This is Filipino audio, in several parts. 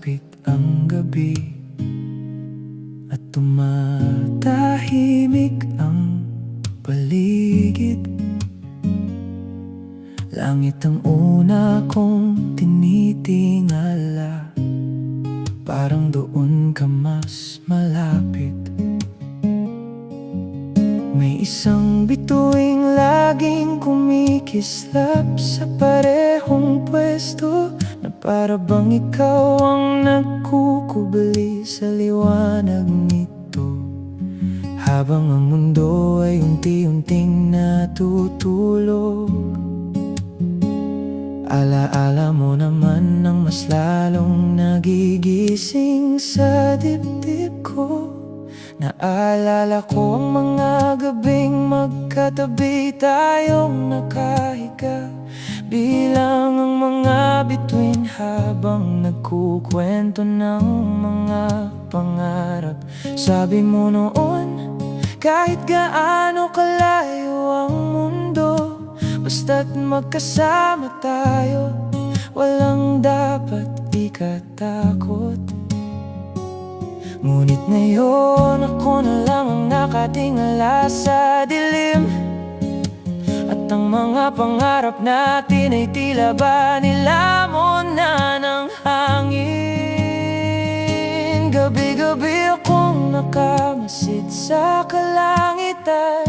Sumasapit ang gabi at tumatahimik ang paligid. Langit ang una kong tinitingala, parang doon ka mas malapit. May isang bituing laging kumikislap sa parehong pwesto, na para bang ikaw ang nagkukubli sa liwanag nito. Habang ang mundo ay unti-unting natutulog, alaala mo naman ang mas lalong nagigising sa dibdib ko. Naalala ko ang mga gabing magkatabi tayong nakahiga, bilang ang mga bituin habang nagkukwento ng mga pangarap. Sabi mo noon, kahit gaano kalayo ang mundo, basta't magkasama tayo, walang dapat ikatakot. Ngunit ngayon ako na lang ang nakatingala sa dilim, at ang mga pangarap natin ay tila ba nilamon na ng hangin. Gabi-gabi akong nakamasid sa kalangitan,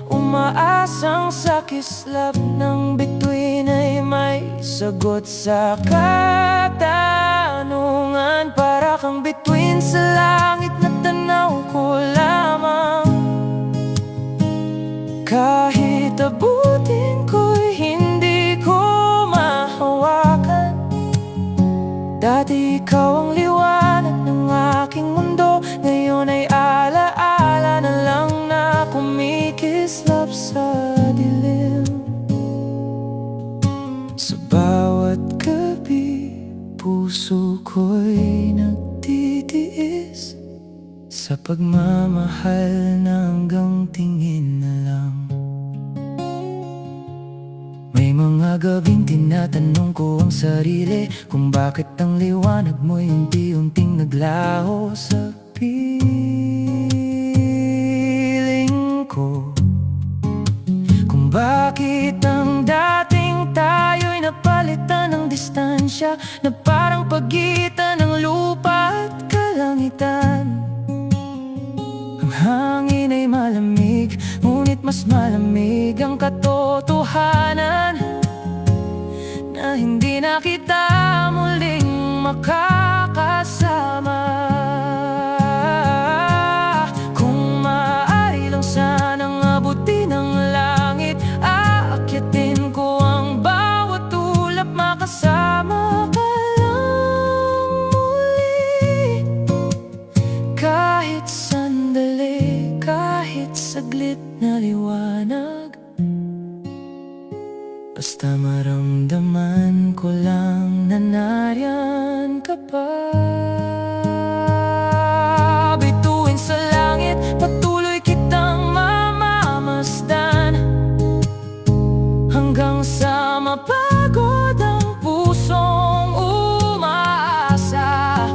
umaasang sa kislap ng bituin ay may sagot sa katanungan. Para kang bituin sa langit na tanaw ko lamang, kahit abutin ko'y hindi ko mahawakan. Dati ikaw ang liwanag ng aking mundo, ngayon ay alaala na lang na kumikislap sa dilim. Sa bawat gabi, puso ko'y nagtitiis sa pagmamahal na hanggang tingin na lang. May mga gabing tinatanong ko ang sarili, kung bakit ang liwanag mo'y unti-unting naglaho sa piling ko. Kung bakit ang dating tayo'y napalitan ng distansya, na parang pagitan ng lupa at kalangitan. Ang hangin ay malamig, ngunit mas malamig ang katotohanan, na hindi na kita muling makakasama. Kung maaari lang sanang abutin ang langit, aakyatin ko ang bawat ulap, makasama ka lang muli. Kahit sandali, kahit saglit na liwanag, basta maramdaman ko lang na nariyan ka pa. Bituin sa langit, patuloy kitang mamamasdan, hanggang sa mapagod ang pusong umaasa.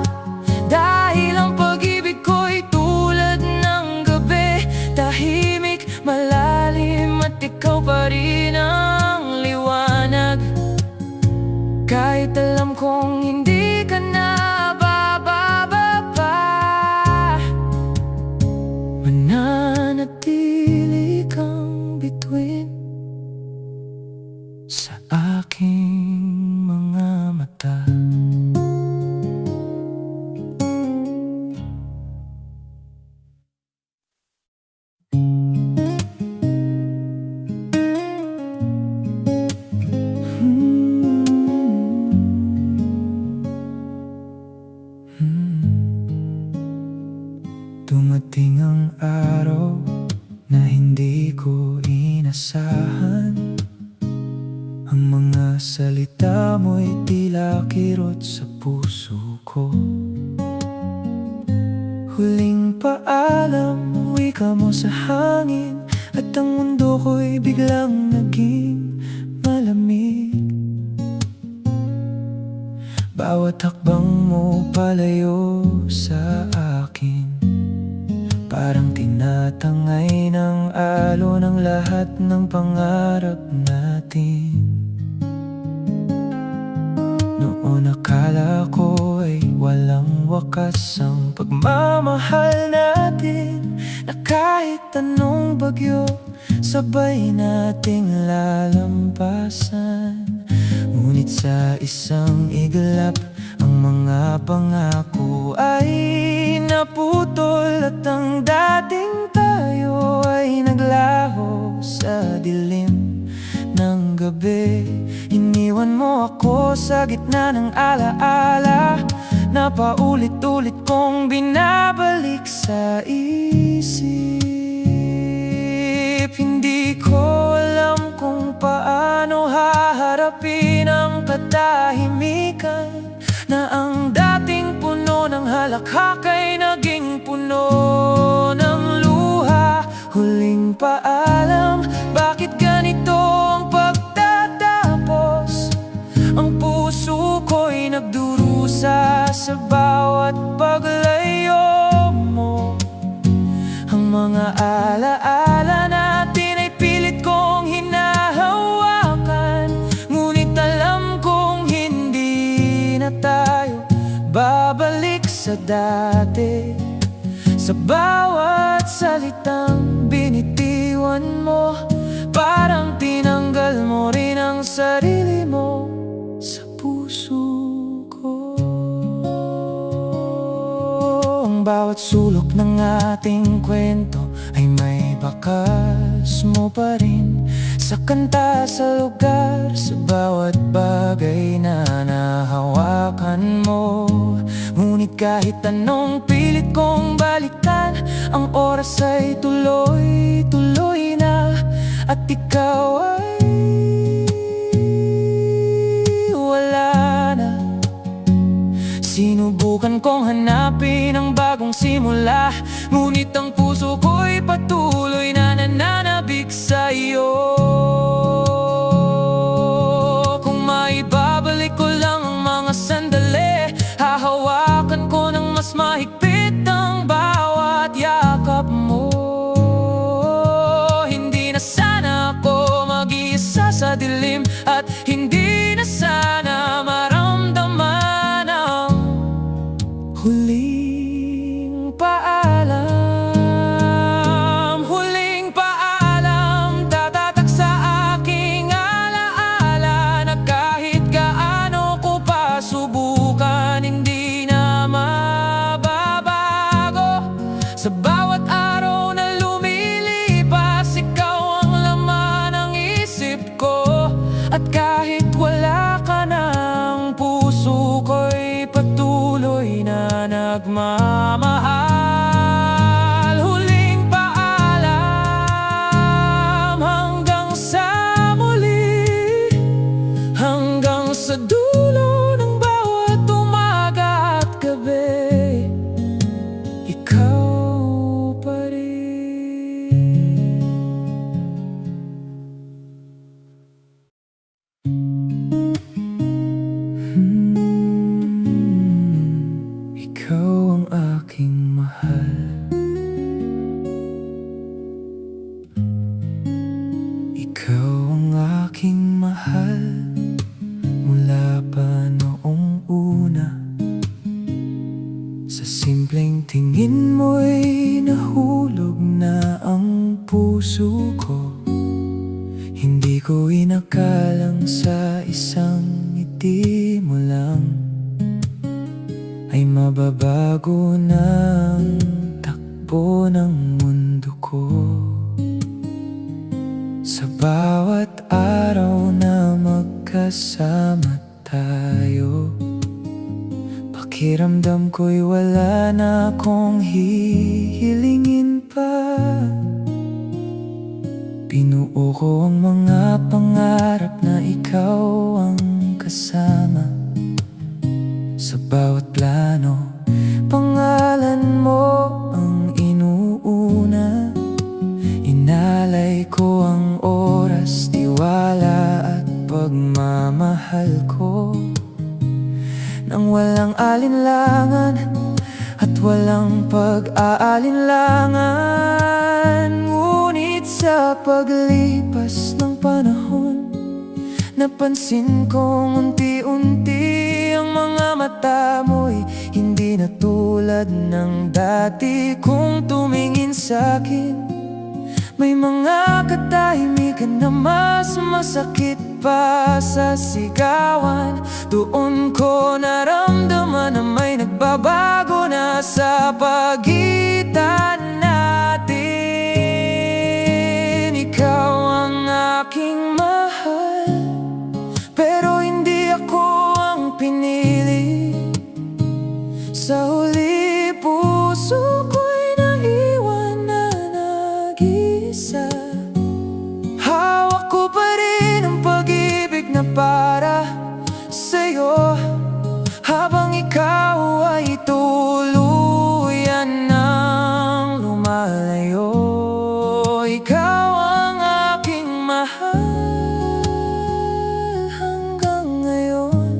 Dahil ang pag-ibig ko'y tulad ng gabi, tahimik, malalim, at ikaw pa rin ang liwanag. Kahit alam kong hindi ka na bababa pa, mananatili kang bituin sa aking mga mata. Dumating ang araw na hindi ko inasahan. Ang mga salita mo'y tila kirot sa puso ko. Huling paalam, wika mo sa hangin, at ang mundo ko'y biglang naging malamig. bawat hakbang mo palayo sa akin, parang tinatangay ng alon ang lahat ng pangarap natin. Noon akala ko ay walang wakas ang pagmamahal natin, na kahit anong bagyo sabay nating lalampasan. Ngunit sa isang iglap ang mga pangako ay naputol, at ang dating tayo ay naglaho sa dilim ng gabi. Iniwan mo ako sa gitna ng alaala na paulit-ulit kong binabalik sa isip. Hindi ko alam kung paano haharapin ang katahimikan, na ang dating puno ng halakhak ay naging puno ng luha. Huling paalam, bakit ganito ang pagtatapos? Ang puso ko'y nagdurusa sa bawat paglayo mo. Ang mga alaala natin ay pilit kong hinahawakan, ngunit alam kong hindi na tayo babalik sa dati. Sa bawat salitang binitiwan mo, parang tinanggal mo rin ang sarili mo sa puso ko. Ang bawat sulok ng ating kwento ay may bakas mo pa rin, sa kanta, sa lugar, sa bawat bagay na nahawakan mo. Ngunit kahit anong pilit kong balikan, ang oras ay tuloy-tuloy na, at ikaw ay wala na. Sinubukan kong hanapin ang bagong simula, ngunit ang puso ko'y patuloy na nananabik sa iyo. Kung maibabalik ko lang ang mga sandali, hahawakan ko ng mas mahigpit ang bawat yakap mo. Hindi na sana ako mag-iisa sa dilim, at hindi na sana maramdaman ang huling paalam. Huling paalam, tatatak sa aking alaala, na kahit gaano ko pa subukan, hindi na mababago. Sa bawat araw na lumilipas, ikaw ang laman ng isip ko, at kahit wala ka na, ang puso ko'y patuloy na nagmamahal. Huling paalam, hanggang sa muli, hanggang sa dulo ng bawat umaga at gabi, ikaw pa rin. Ikaw ang aking mahal, ikaw ang aking mahal, mula pa noong una. Sa simpleng tingin mo'y nahulog na ang puso ko. Hindi ko inakalang sa isang ngiti mo lang ay mababago na ang takbo ng mundo ko. Sa bawat araw na magkasama tayo, pakiramdam ko'y wala na akong hihilingin pa. Binuo ko ang mga pangarap na ikaw ang kasama. Sa bawat plano, pangalan mo ang inuuna. Inalay ko ang oras, tiwala at pagmamahal ko. Nang alinlangan at walang pag-aalinlangan. Ngunit sa paglipas ng panahon, napansin kong unti-unti ang mga mata mo'y hindi na tulad ng dati. Kung tumingin sa'kin, may mga katahimikan na mas masakit pa sa sigawan. Doon ko naramdaman na may nagbabago na sa pagitan natin. Ikaw ang aking mahal, pero hindi ako ang pinili. Sa huli, puso ko'y naiwan na nag-isa. Hawak ko pa rin ang pag-ibig na para sa'yo, habang ikaw ay tuluyan ng lumalayo. Ikaw ang aking mahal hanggang ngayon,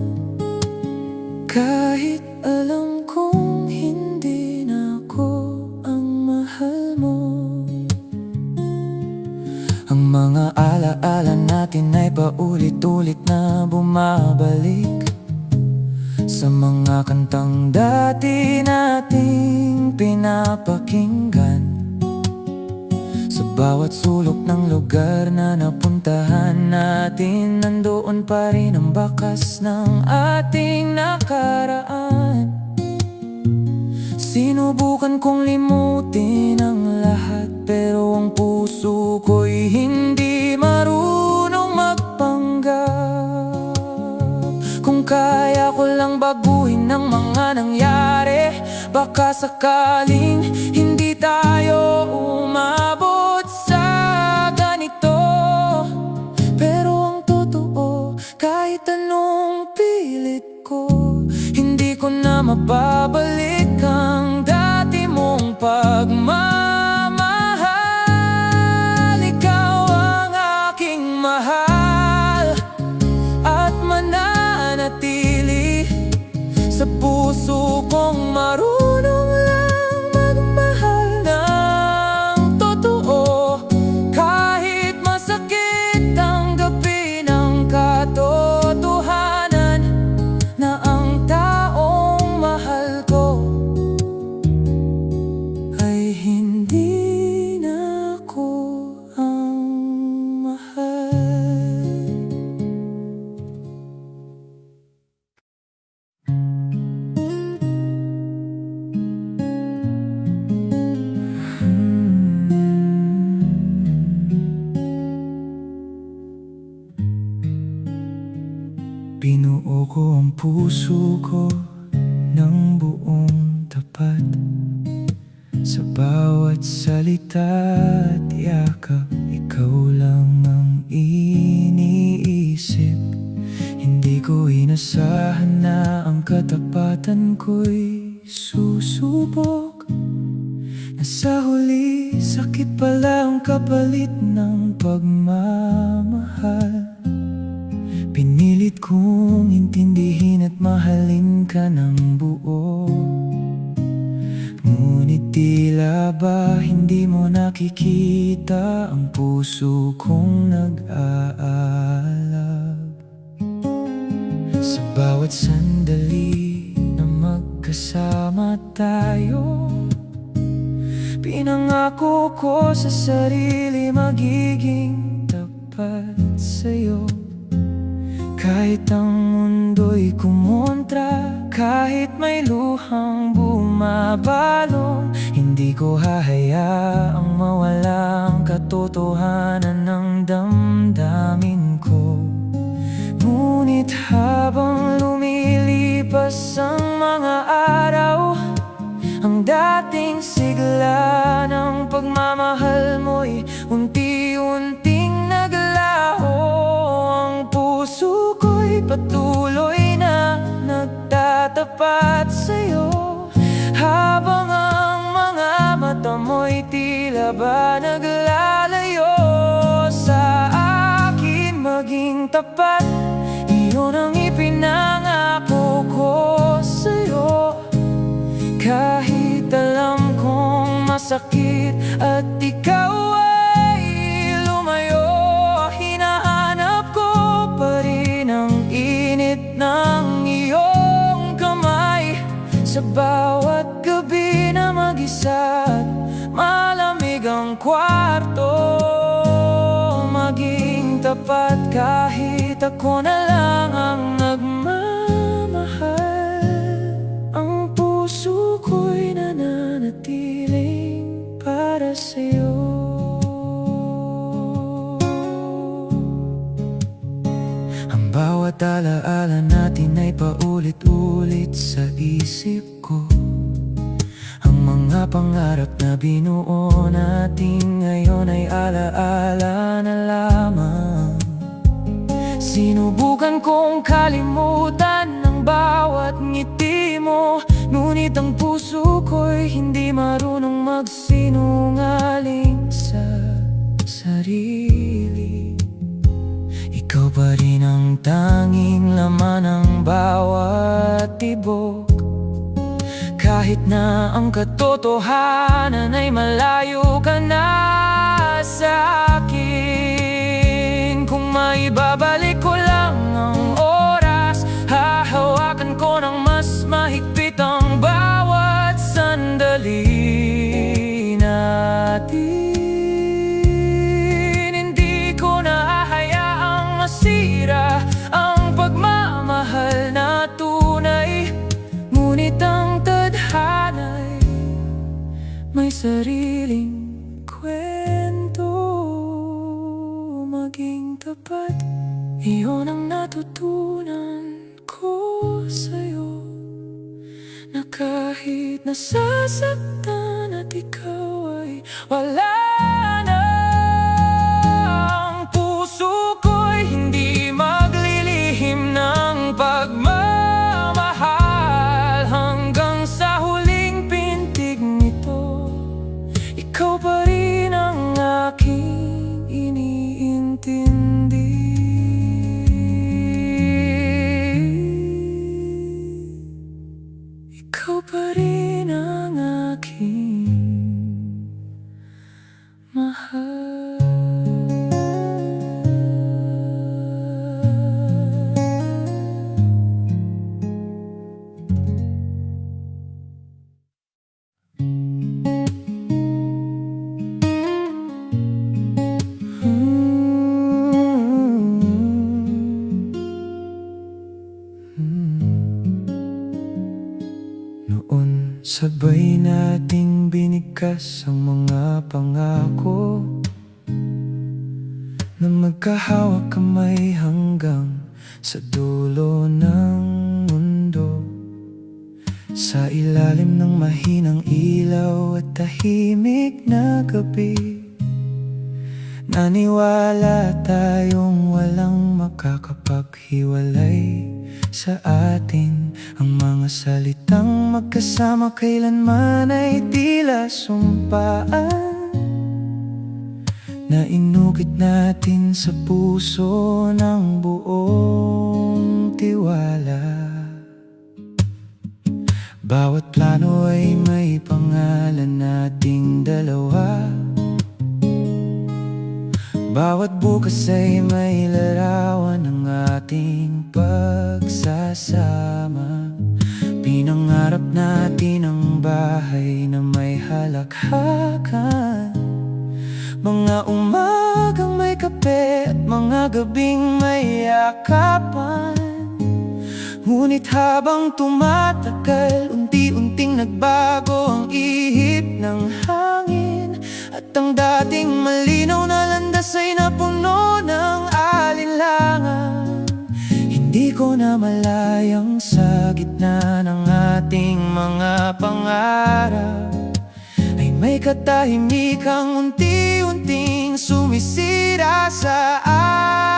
kahit alam kong hindi na ako ang mahal mo. Ang mga alaala natin ay paulit-ulit na bumabalik sa mga kantang dati nating pinapakinggan. Sa bawat sulok ng lugar na napuntahan natin, nandoon pa rin ang bakas ng ating nakaraan. Sinubukan kong limutin ang lahat, pero ang puso ko'y hindi marunong magpanggap. Kung kaya ko lang baguhin ang mga nangyari, baka sakaling hindi tayo umabot sa ganito. Pero ang totoo, kahit anong pilit ko, hindi ko na mababalik ang dati mong pagmamahal. Ikaw ang aking mahal at mananatili sa puso kong marunong lang magmahal ng totoo. Kahit masakit tanggapin ang katotohanan na ang taong mahal ko ay hindi na ako ang mahal. Binuo ko ang puso ko ng buong tapat. Sa bawat salita at yakap, ikaw lang ang iniisip. Hindi ko inasahan na ang katapatan ko'y susubok. Na sa huli, sakit pala ang kapalit ng pagmamahal. Pinilit kong intindihin at mahalin ka ng buo. Ngunit tila ba hindi mo nakikita ang puso kong nag-aalab. Sa bawat sandali na magkasama tayo, pinangako ko sa sarili magiging tapat sa'yo. Kahit ang mundo'y kumontra, kahit may luhang bumabalong, hindi ko hahayaang mawala ang katotohanan ng damdamin ko. Ngunit habang lumilipas ang mga araw, ang dating sigla ng pagmamahal mo'y unti-unting naglaho. Ang puso ko'y patuloy na nagtatapat sa'yo, habang ang mga mata mo'y tila ba naglalayo sa akin. Maging tapat, iyon ang ipinangako ko sa'yo. sakit at ikaw ay lumayo. Hinahanap ko pa rin ang init ng iyong kamay sa bawat gabi na mag-isa at malamig ang kwarto. Maging tapat kahit ako na lang ang nagmamahal. Ang puso ko'y nananatiling para sa'yo. Ang bawat alaala natin ay paulit-ulit sa isip ko. Ang mga pangarap na binuo natin ngayon ay alaala na lamang. Sinubukan kong kalimutan ang bawat ngiti mo, ngunit ang puso ko'y hindi marunong magsinungaling sa sarili. Ikaw pa rin ang tanging laman ng bawat tibok. Kahit na ang katotohanan ay malayo ka na sa akin. Kung maibabalik ko lang ang oras, hahawakan ko ng mas mahigpit ang bawat sandali natin. Hindi ko na hahayaang masira ang pagmamahal na tunay. Ngunit ang tadhana'y may sariling kwento. Maging tapat, iyon ang natutunan ko sa'yo, na kahit nasasaktan at ikaw ay wala na, ang puso ko'y hindi maglilihim ng pagmamahal. Hanggang sa huling pintig nito, ikaw pa rin ang aking iniintindi. Ikaw pa rin ang aking mahal. Noon sabay nating binigkas ang mga pangako, na magkahawak kamay hanggang sa dulo ng mundo. Sa ilalim ng mahinang ilaw at tahimik na gabi, naniwala tayong walang makakapaghiwalay sa atin. Ang mga salitang magkasama kailanman ay tila sumpaan, na inukit natin sa puso ng buong tiwala. Bawat plano ay may pangalan nating dalawa. Bawat bukas ay may larawan ng ating pagsasama. Pinangarap natin ang bahay na may halakhakan, mga umagang may kape at mga gabing may yakapan. Ngunit habang tumatagal, unti-unting nagbago ang ihip ng hangin, at ang dating malinaw na landas ay napuno ng alinlangan. Hindi ko na malayang sa gitna ng ating mga pangarap ay may katahimikang unti-unting sumisira sa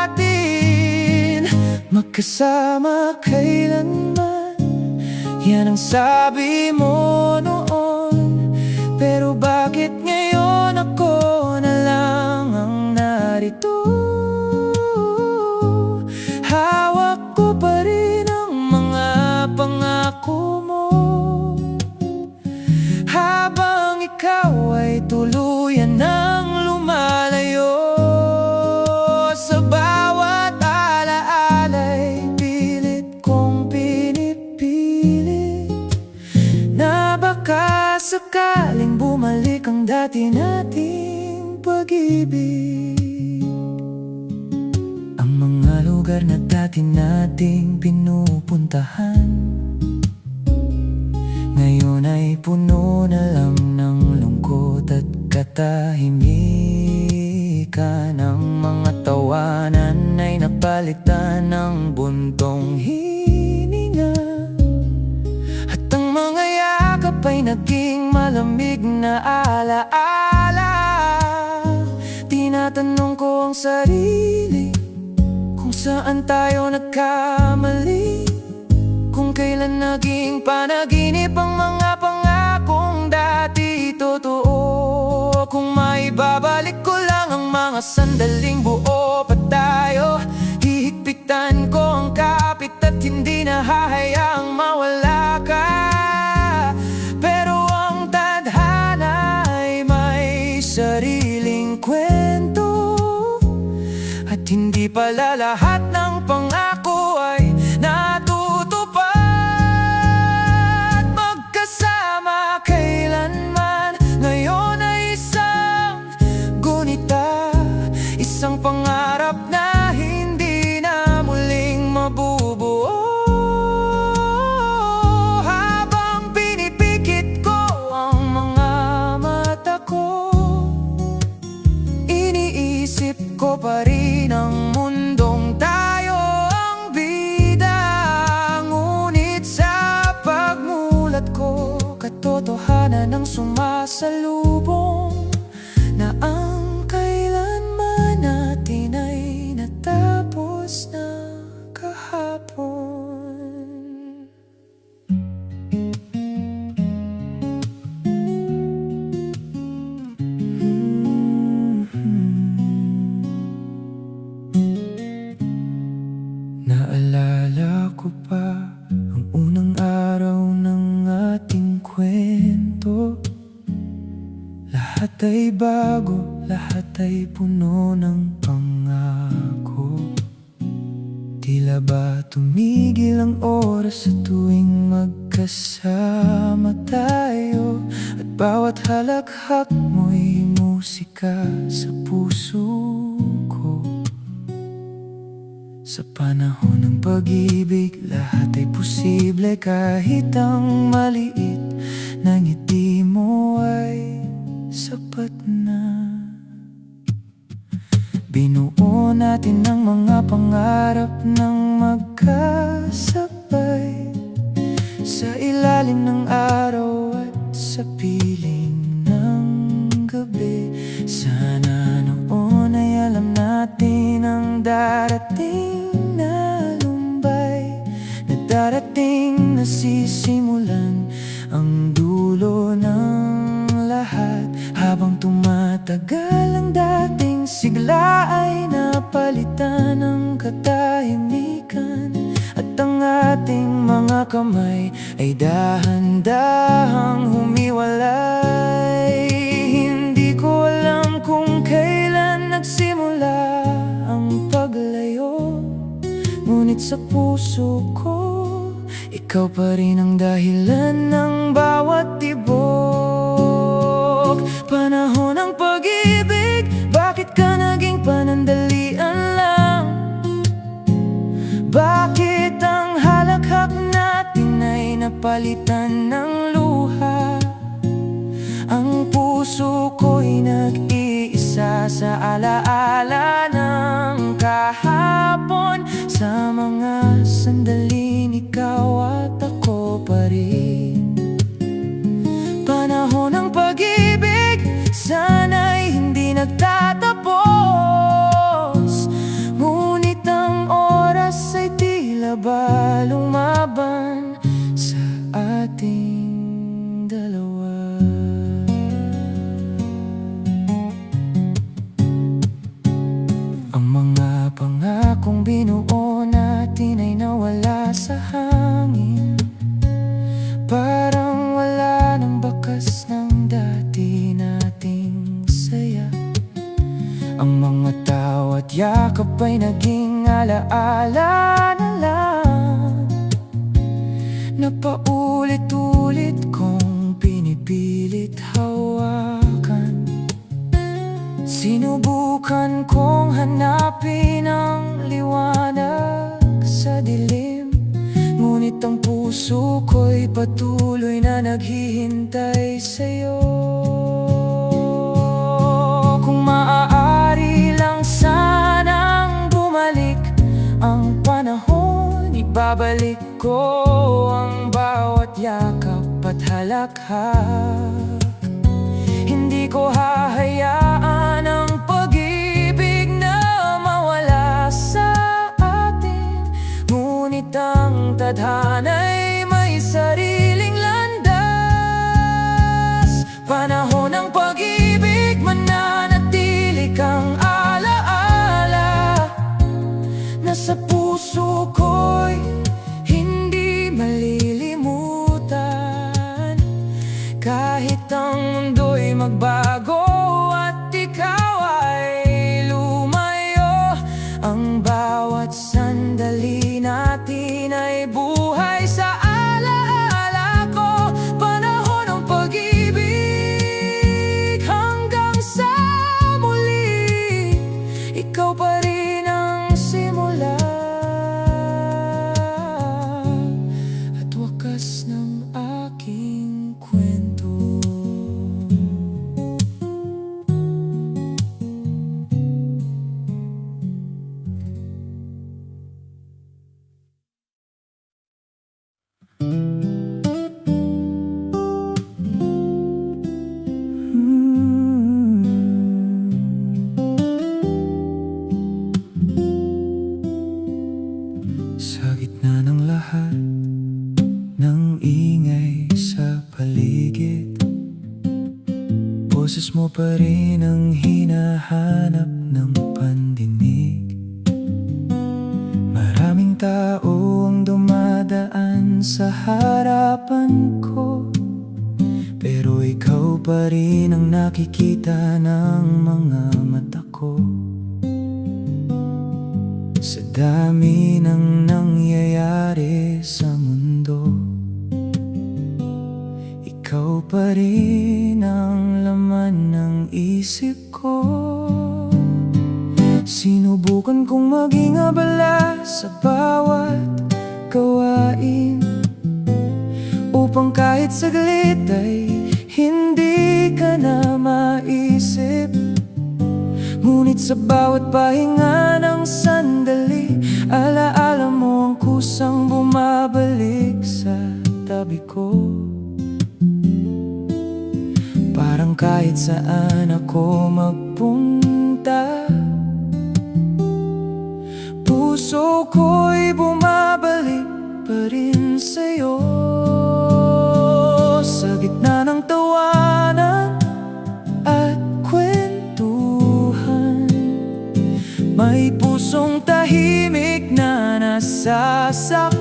atin. Magkasama kailanman, yan ang sabi mo noon. Pero bakit ngayon ako na lang ang narito? Hawak ko pa rin ang mga pangako mo, habang ikaw ay dati nating pag-ibig. Ang mga lugar na dati nating pinupuntahan, ngayon ay puno na lang ng lungkot at katahimikan. Ang mga tawanan ay napalitan ng buntong hininga, at ang mga yakap ay naging malamig na alaala. Tinatanong ko ang sarili kung saan tayo nagkamali, kung kailan naging panaginip ang mga pangakong dati totoo. Kung maibabalik ko lang ang mga sandaling buo pa tayo, hihigpitan ko ang kapit at hindi na hahayaang mawala ka. Pero ang tadhana ay may sariling kwento, at hindi pala lahat ng pangako ay natutupad. Magkasama kailanman, ngayon ay isang gunita, isang pangarap na hindi na muling mabubuo. Habang pinipikit ko ang mga mata ko, iniisip ko pa rin ang mundong tayo ang bida. Ngunit sa pagmulat ko, katotohanan ang sumasalubong, na ang kailanman natin ay natapos na kahapon. Naalala ko pa ang unang araw ng ating kwento. Lahat ay bago, lahat ay puno ng pangako. Tila ba tumigil ang oras sa tuwing magkasama tayo, at bawat halakhak mo'y musika sa puso ko. Sa panahon ng pag-ibig, lahat ay posible, kahit ang maliit na ngiti mo ay sapat na. Binuo natin ang mga pangarap ng magkasabay, sa ilalim ng araw at sa piling ng gabi. Sana noon ay alam natin ang darating na lumbay, na darating na sisimulan ang dulo ng lahat. Habang tumatagal ang dating sigla ay napalitan ng katahimikan, at ang ating mga kamay ay dahan-dahang humiwalay. Hindi ko alam kung kailan nagsimula ang paglayo, ngunit sa puso ko, ikaw pa rin ang dahilan ng bawat tibok. Panahon ng pag-ibig, bakit ka naging panandalian lang? Bakit ang halakhak natin ay napalitan ng luha? Ang puso ko'y nag-iisa sa alaala ng kahapon. Sa mga sandaling ikaw at ako pa rin. Panahon ng pag-ibig, sana'y hindi nagtatapos, ngunit ang oras ay tila ba lumaban sa ating dalawa. Ang mga pangakong binuo natin ay nawala sa hangin, parang wala ng bakas ng dati nating saya. Ang mga tawa at yakap ay naging alaala na lang, na paulit-ulit kong pinipilit hawakan. Sinubukan kong hanapin ang liwanag sa dilim, ngunit ang puso ko'y patuloy na naghihintay sa'yo. Kung maaari lang sanang bumalik ang panahon, ibabalik ko ang bawat yakap at halakhak. Hindi ko hahayaan ang pag-ibig na mawala sa atin, ngunit ang tadhana'y may sariling landas. Panahon ng pag-ibig, mananatili kang alaala na sa puso ko'y hindi malilimutan. Kahit ang mundo'y magbago at ikaw ay lumayo, ang bawat sandali natin ay buhay sa alaala ko. Panahon ng pag-ibig hanggang sa muli, ikaw pa rin ang simula at wakas ng aking kwento. Sa gitna ng lahat ng ingay sa paligid, boses mo pa rin ang hinahanap ng pandinig. Maraming tao ang dumadaan sa harapan ko, pero ikaw pa rin ang nakikita ng mga mata ko. Sa dami ng nangyayari sa mundo, ikaw pa rin ang laman ng isip ko. Sinubukan kong maging abala sa bawat gawain, upang kahit saglit ay hindi ka na maisip. Ngunit sa bawat pahinga ng sandali, alaala mo ang kusang bumabalik sa tabi ko. Parang kahit saan ako magpunta, puso ko'y bumabalik pa rin sa'yo. Sa gitna ng tawanan at kwentuhan, may pusong tahimik na nasasaktan.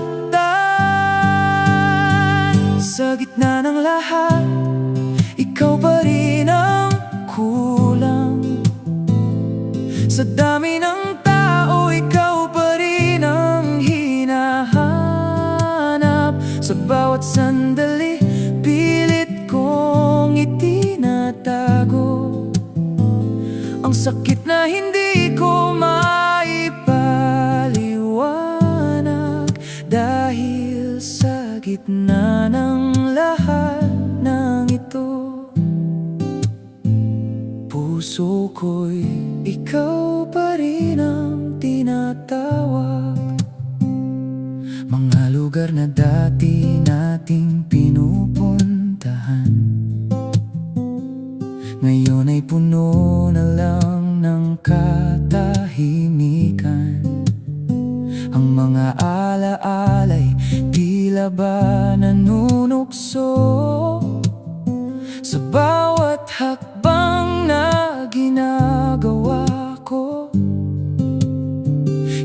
Sa gitna ng lahat, ikaw pa rin ang kulang. Sa dami ng tao, ikaw pa rin ang hinahanap. Sa bawat sandali, pilit kong itinatago ang sakit na hindi ko maipaliwanag. Dahil sa gitna ng lahat ng ito, puso ko'y ikaw pa rin ang tinatawag. Mga lugar na dati nating pinupuntahan, ngayon ay puno na lang ng katahimikan. Ang mga alaala'y tila ba nanunukso sa bawat hakbang na ginagawa ko.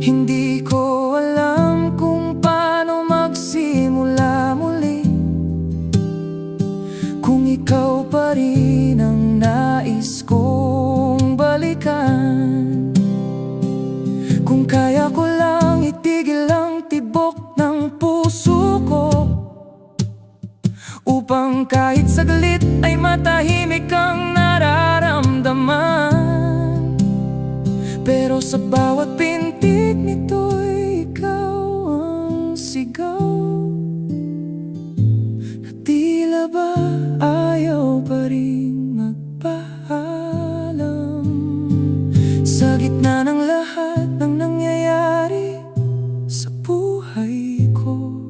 Hindi ko alam kung paano magsimula muli, kung ikaw pa rin ang nais kong balikan. Kung kaya ko lang itigil ang tibok ng puso ko, upang kahit saglit ay matahimik ang nararamdaman. Pero sa bawat pintig nito'y ikaw ang sigaw, na tila ba ayaw pa rin magpaalam. Sa gitna ng lahat ng nangyayari sa buhay ko,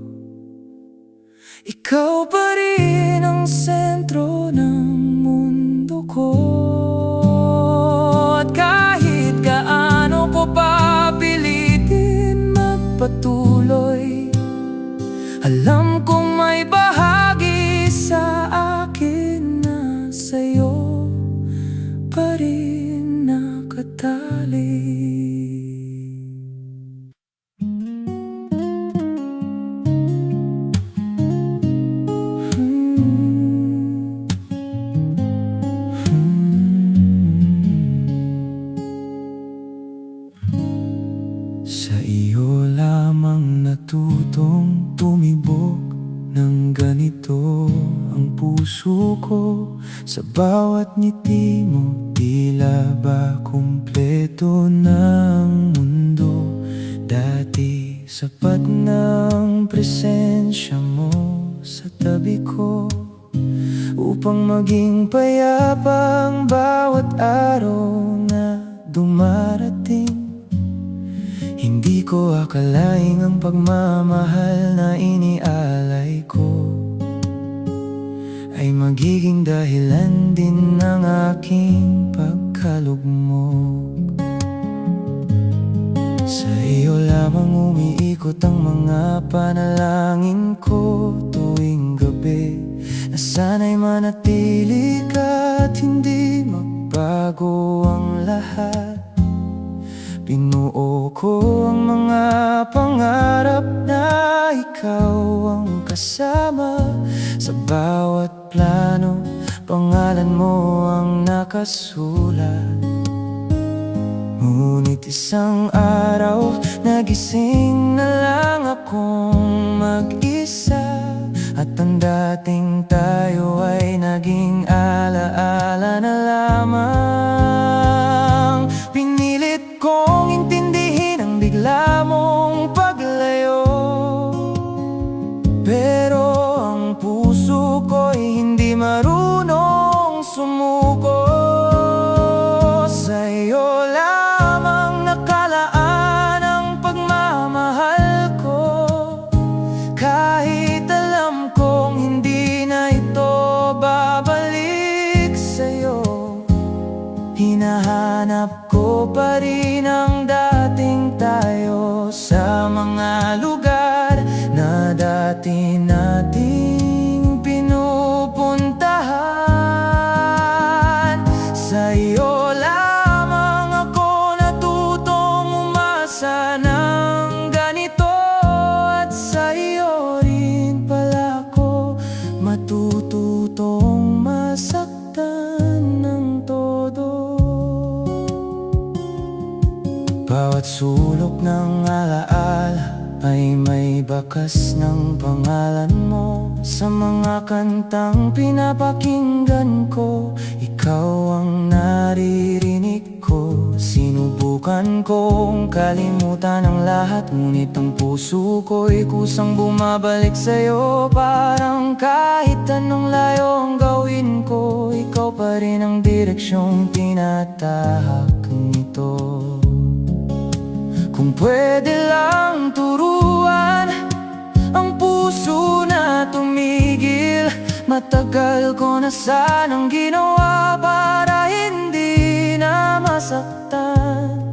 ikaw pa rin ang sentro ng mundo ko. At kahit gaano ko pa pilitin magpatuloy, alam kong may bahagi sa akin na sa'yo pa rin nakatali. Sa iyo lamang natutong tumibok ng ganito ang puso ko. Sa bawat ngiti mo, tila ba kumpleto ng mundo. Dati sapat ng presensya mo sa tabi ko, upang maging payapa ang bawat araw na dumarating. Hindi ko akalaing ang pagmamahal na inialay ko ay magiging dahilan din ng aking pagkalugmok. Sa iyo lamang umiikot ang mga panalangin ko tuwing gabi, na sana'y manatili ka at hindi magbago ang lahat. Binuo ko ang mga pangarap na ikaw ang kasama. Sa bawat plano, pangalan mo ang nakasulat. Ngunit isang araw, nagising na lang akong mag-isa, at ang dating tayo ay naging alaala na lamang. Pinilit kong intindihin ang bigla mong paglayo, pero ang puso ko'y hindi marunong sumuko. Sa iyo lamang nakalaan ang pagmamahal ko, kahit alam kong hindi na ito babalik sa'yo. Hinahanap ko pa rin ang dating tayo sa mga lugar na dati nating pinupuntahan. Sa iyo lamang ako natutong umasa ng ganito, at sa iyo rin pala ako matututong masaktan ng todo. Bawat sulok ng alaala ay may bakas ng pangalan mo. Sa mga kantang pinapakinggan ko, ikaw ang naririnig ko. Sinubukan kong kalimutan ang lahat, ngunit ang puso ko'y kusang bumabalik sa'yo. Parang kahit anong layo ang gawin ko, ikaw pa rin ang direksyong tinatahak nito. Kung pwede lang turuan ang puso na tumigil, matagal ko na sanang ginawa para hindi na masaktan.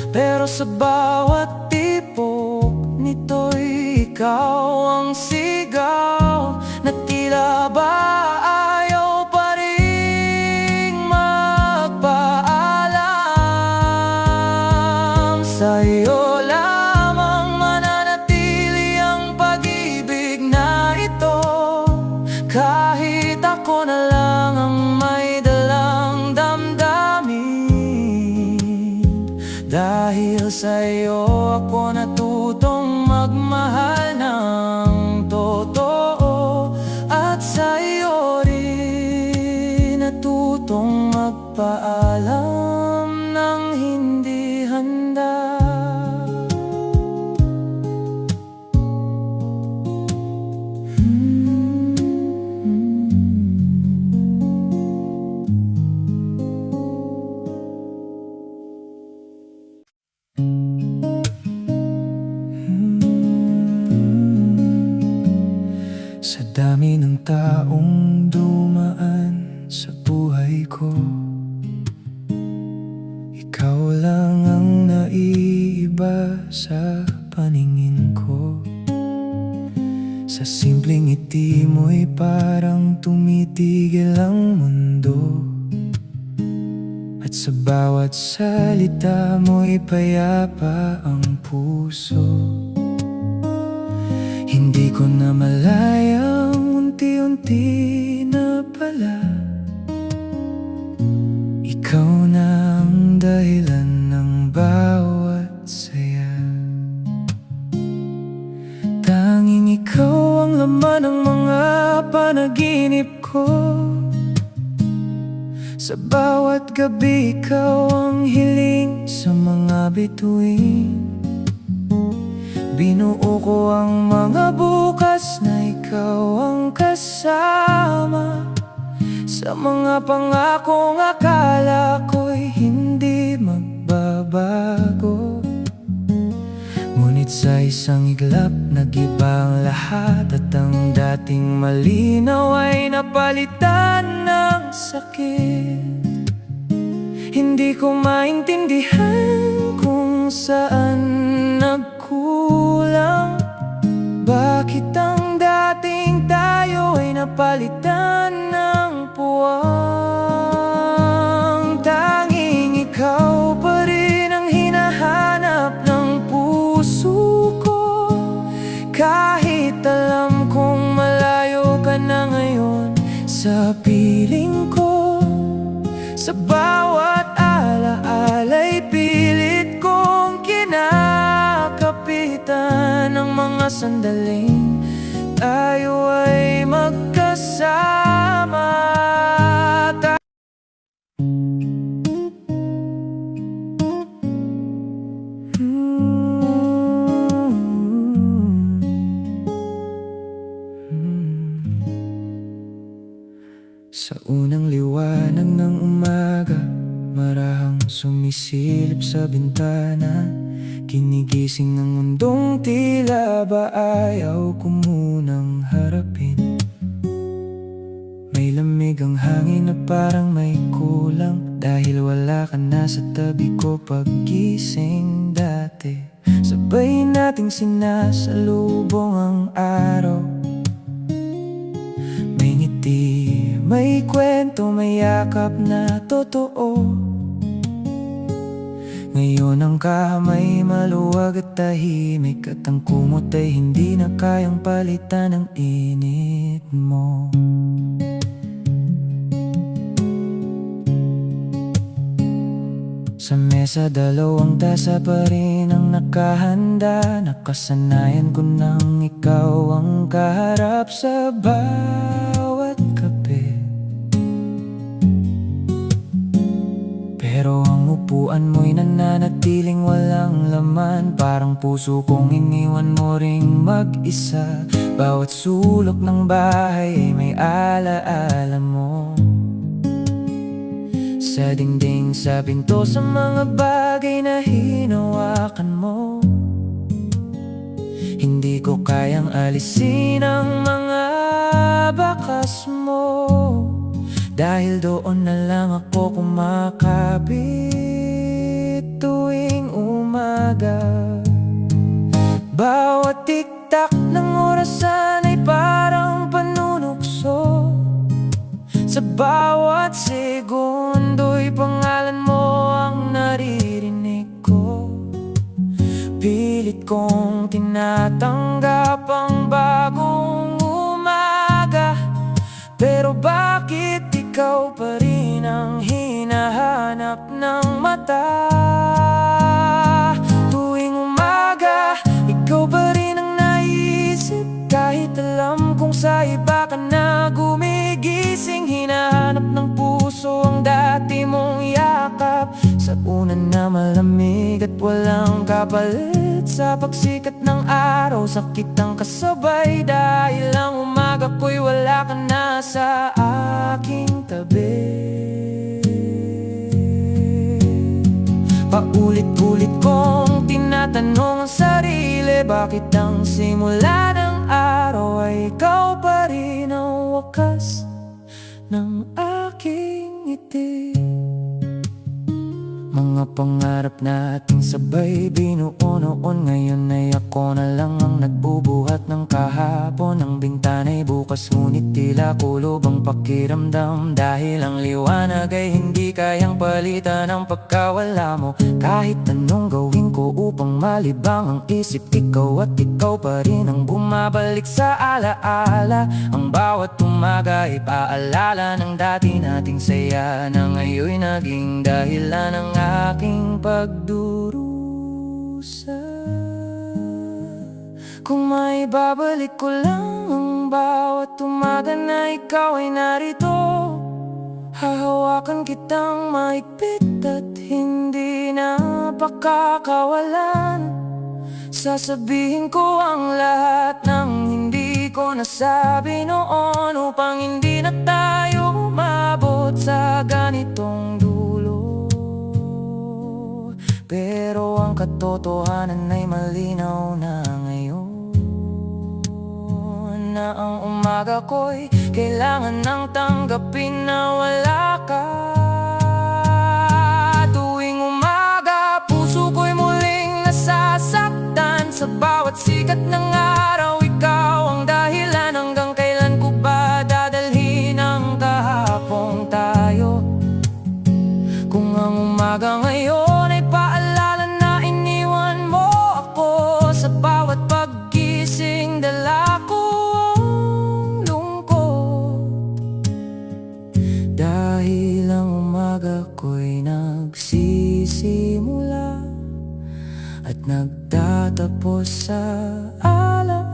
Pero sa bawat tipok nito'y ikaw ang sigaw, na tila ba ayaw pa ring magpaalam. Sa iyo lamang mananatili ang pag-ibig na ito, kahit ako na lang ang may dalang damdamin. Dahil sa iyo ako natutong magmahal ng totoo, at sa iyo rin natutong magpaalam ng hindi handa. Ikaw lang ang naiiba sa paningin ko. Sa simpleng ngiti mo'y parang tumitigil ang mundo. At sa bawat salita mo'y payapa ang puso. Hindi ko na malayang unti-unti na pala ikaw na ang dahilan ng bawat saya. Tanging ikaw ang laman ng mga panaginip ko. Sa bawat gabi ikaw ang hiling sa mga bituin. Binuo ko ang mga bukas na ikaw ang kasama. Sa mga pangakong akala ko'y hindi magbabago. Ngunit sa isang iglap nag-iba ang lahat. At ang dating malinaw ay napalitan ng sakit. Hindi ko maintindihan kung saan nagkulang. Bakit ang dating tayo ay napalitan ng puwang? Tanging ikaw pa rin ang hinahanap ng puso ko. Kahit alam kong malayo ka na ngayon sa piling ko. Sa bawat alaala'y pilit kong kinakapitan ng mga sandaling tayo ay magkasama. Sa unang liwanag ng umaga, marahang sumisilip sa bintana. Kinigising ng mundong tila ba ayaw ko munang harapin. May lamig ang hangin na parang may kulang, dahil wala ka na sa tabi ko paggising dati. Sabay nating sinasalubong ang araw. May ngiti, may kwento, may yakap na totoo. Ngayon ang kamay maluwag at tahimik, at ang kumot ay hindi na kayang palitan ng init mo. Sa mesa dalawang tasa pa rin ang nakahanda. Nakasanayan ko nang ikaw ang kaharap sa bawat kape. Pero ang upuan mo'y nananatiling walang laman. Parang puso kong iniwan mo ring mag-isa. Bawat sulok ng bahay ay may alaala mo. Sa dingding, sa pinto, sa mga bagay na hinawakan mo. Hindi ko kayang alisin ang mga bakas mo, dahil doon na lang ako kumakapit tuwing umaga. Bawat tiktak ng orasan ay parang panunukso. Sa bawat segundo'y pangalan mo ang naririnig ko. Pilit kong tinatanggap ang bagong umaga, pero bakit ikaw pa rin ang hinahanap ng mata? Tuwing umaga, ikaw pa rin ang naisip. Kahit alam kong sa iba ka na gumigising, hinahanap ng puso ang dati mong yakap. Sa una na malamig at walang kapalit, sa pagsikat ng araw, sakit ang kasabay. Dahil ang umaga ko'y wala ka na sa aking tabi. Paulit-ulit kong tinatanong ang sarili, bakit ang simula ng araw ay ikaw pa rin ang wakas ng aking ngiti. Mga pangarap nating sabay binuo noon, ngayon ay ako na lang ang nagbubuhat ng kahapon. Ang bintana'y bukas ngunit tila kulob ang pakiramdam, dahil ang liwanag ay hindi kayang palitan ng pagkawala mo. Kahit anong gawin ko upang malibang ang isip, ikaw at ikaw pa rin ang bumabalik sa alaala. Ang bawat umaga ay paalala ng dati nating saya, na ngayon'y naging dahilan ng aking pagdurusa. Kung may babalik ko lang ang bawat umaga na ikaw ay narito, hahawakan kitang mahigpit at hindi na pakakawalan. Sasabihin ko ang lahat ng hindi ko nasabi noon, upang hindi na tayo umabot sa ganitong dulo. Pero ang katotohanan ay malinaw na ngayon, na ang umaga ko'y kailangan nang tanggapin na wala ka. Tuwing umaga, puso ko'y muling nasasaktan. Sa bawat sikat ng araw, ikaw ang dahilan. Hanggang kailan ko ba dadalhin ang kahapong tayo? Kung ang umaga ngayon ay paalala na iniwan mo ako, sa bawat paggising dala ko ang lungkot. Dahil ang umaga ko'y nagsisimula at nagtatapos sa alaala.